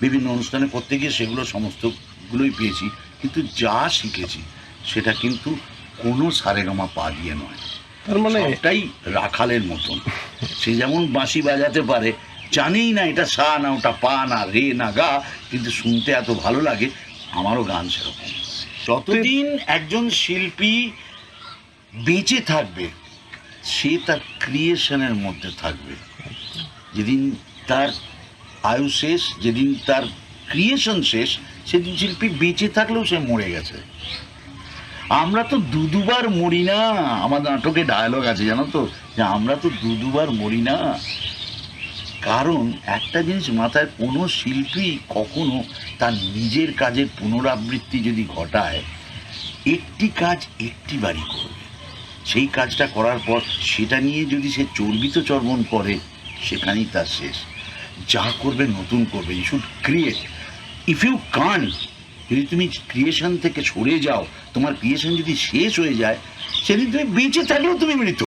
বিভিন্ন অনুষ্ঠানে করতে গিয়ে সেগুলো সমস্তগুলোই পেয়েছি, কিন্তু যা শিখেছি সেটা কিন্তু কোনো সারেগামা পা দিয়ে নয়। তার মানে সবটাই রাখালের মতন। সে যেমন বাঁশি বাজাতে পারে, জানেই না এটা সা না ওটা পা না রে না গা, কিন্তু শুনতে এত ভালো লাগে। আমারও গান সেরকম। যতদিন একজন শিল্পী বেঁচে থাকবে সে তার ক্রিয়েশনের মধ্যে থাকবে। যেদিন তার আয়ু শেষ, যেদিন তার ক্রিয়েশন শেষ, সেদিন শিল্পী বেঁচে থাকলেও সে মরে গেছে। আমরা তো দুবার মরি না। আমার নাটকে ডায়লগ আছে জানো তো, যে আমরা তো দুবার মরি না। কারণ একটা জিনিস মাথায়, কোনো শিল্পী কখনো তার নিজের কাজের পুনরাবৃত্তি যদি ঘটায়, একটি কাজ একটি বারই করবে। সেই কাজটা করার পর সেটা নিয়ে যদি সে চর্বিত চর্বণ করে, সেখানেই তার শেষ। যা করবে নতুন করবে। You should create. If you can't, যদি তুমি ক্রিয়েশন থেকে সরে যাও, তোমার ক্রিয়েশন যদি শেষ হয়ে যায়, সেদিন তুমি বেঁচে থাকলেও তুমি মৃত।